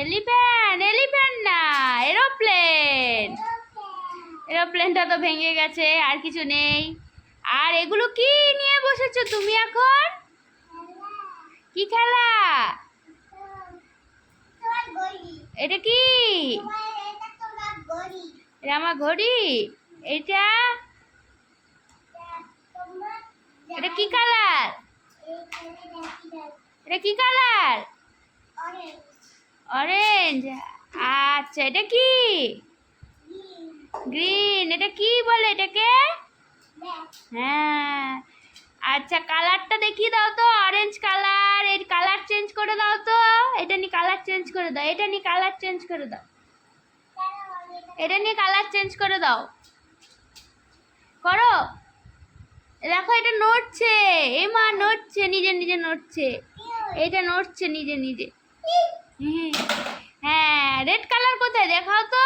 Elephant elephant না, aeroplane. এরোপ্লেনটা তো ভেঙে গেছে, আর কিছু নেই। আর এগুলো কি নিয়ে বসেছো তুমি এখন? কি খেলা? এটা কি? এটা আমার ঘড়ি। এটা এটা কি কালার? এটা কি কালার? অরেঞ্জ। আচ্ছা, এটা কি? গ্রিন। এটা কি বলে এটাকে? হ্যাঁ। আচ্ছা, কালারটা দেখিয়ে দাও তো। Orange colour. এর কালার চেঞ্জ করে দাও তো। এটা নিয়ে কালার চেঞ্জ করে দাও। এটা নিয়ে কালার চেঞ্জ করে দাও। এটা নিয়ে কালার চেঞ্জ করে দাও। করো। দেখো, এটা নড়ছে। এ মা, নড়ছে, নিজে নিজে নড়ছে। এটা নড়ছে নিজে নিজে। হ্যাঁ, রেড কালার কোথায় দেখাও তো।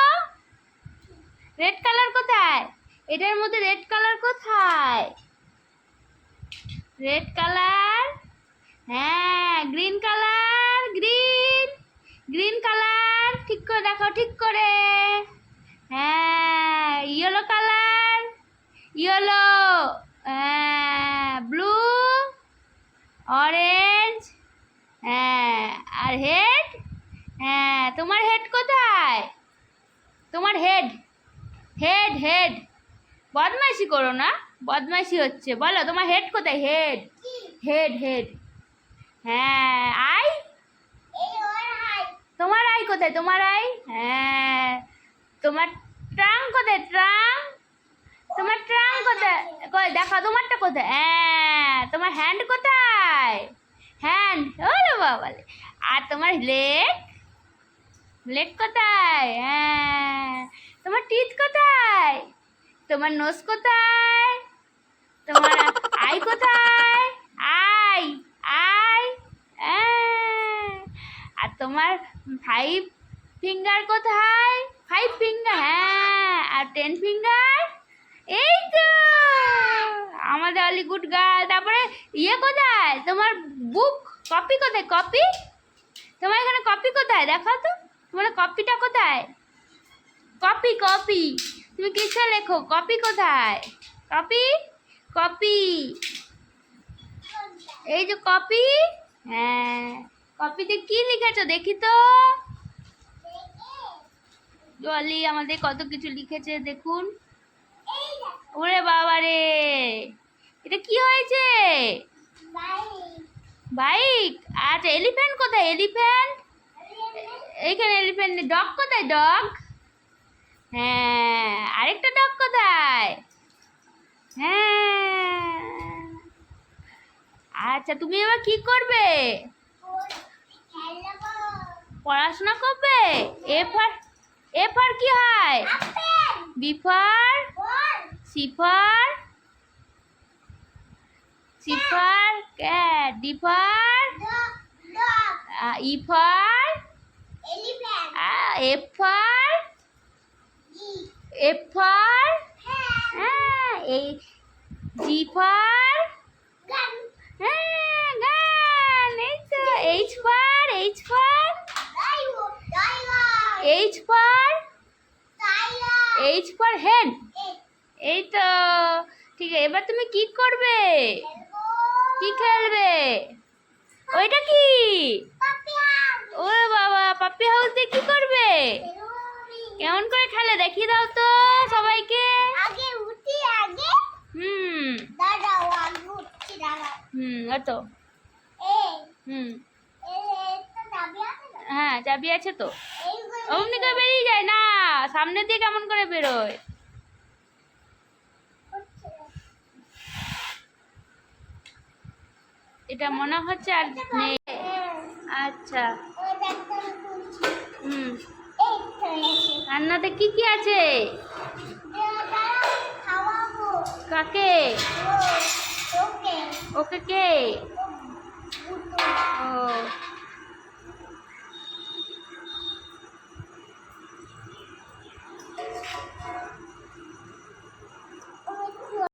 রেড কালার কোথায়? এটার মধ্যে রেড কালার কোথায়? Red colour. হ্যাঁ, green colour. Green green colour. ঠিক করে দেখো, ঠিক করে। হ্যাঁ, ইয়েলো কালার। ইয়েলো। হ্যাঁ, ব্লু। অরেঞ্জ। হ্যাঁ, আর হেড। হ্যাঁ, তোমার হেড কোথায়? তোমার হেড হেড হেড বদমাইশি করো না, বদমাইশি হচ্ছে। বলো, তোমার হেড কোথায়? Head head head. হ্যাঁ, আই। তোমার আই কোথায়? তোমার আই। হ্যাঁ, তোমার ট্রাং কোথায়? ট্রাং। তোমার ট্রাং কোথায়? কই দেখো, তোমারটা কোথায়? হ্যাঁ, তোমার হ্যান্ড কোথায়? হ্যান্ড। ওরে বাবা। আর তোমার লেগ। লেগ কোথায়? হ্যাঁ, তোমার টিথ কোথায়? তোমার নোজ কোথায়? তোমার আই কোথায়? I I. আর তোমার 5 ফিঙ্গার কোথায়? 5 ফিঙ্গার। হ্যাঁ, আর 10 ফিঙ্গার। এই তো আমাদের অলি গুড গার্ল। তারপরে ইয়ে কোথায়? তোমার বুক, কপি কোথায়? কপি। তোমার এখানে কপি কোথায়? দেখাও তো, তোমার কপিটা কোথায়? Copy copy. তুমি কিসে লেখো? কপি কোথায়? Copy copy. এই যে কপি। হ্যাঁ, কপিতে কি লিখেছো দেখি তো। জলি আমাদের কত কিছু লিখেছে দেখুন। ওরে বাবা রে, এটা কি হয়েছে? বাইক। আচ্ছা, এলিফ্যান্ট কোথায়? এলিফ্যান্ট এইখানে। এলিফ্যান্ট। ডগ কোথায়? ডগ। হ্যাঁ, আরেকটা ডগ কোথায়? হ্যাঁ। আচ্ছা, তুমি এবার কি করবে? পড়াশোনা করবে। এ ফর কি হয়? B for. C for cat. D for. E for. F for. F for. এই জি ফর। হ্যাঁ, গান। এই তো। H for. H for. H for head. এই তো। ঠিক আছে, এবার তুমি কি করবে? কি খেলবে? ওইটা কি? ও বাবা, পাপ্পি হাউস দিয়ে কি করবে? কেমন করে খেলে দেখিয়ে দাও তো সবাইকে। তো হ্যাঁ, চাবি আছে তো। অমনি করে বেরিয়ে যায় না, সামনে দিয়ে কেমন করে বেরোয়? এটা মনে হচ্ছে আর নেই। আচ্ছা। রান্নাতে কি কি আছে? কাকে? ওকে কে? ও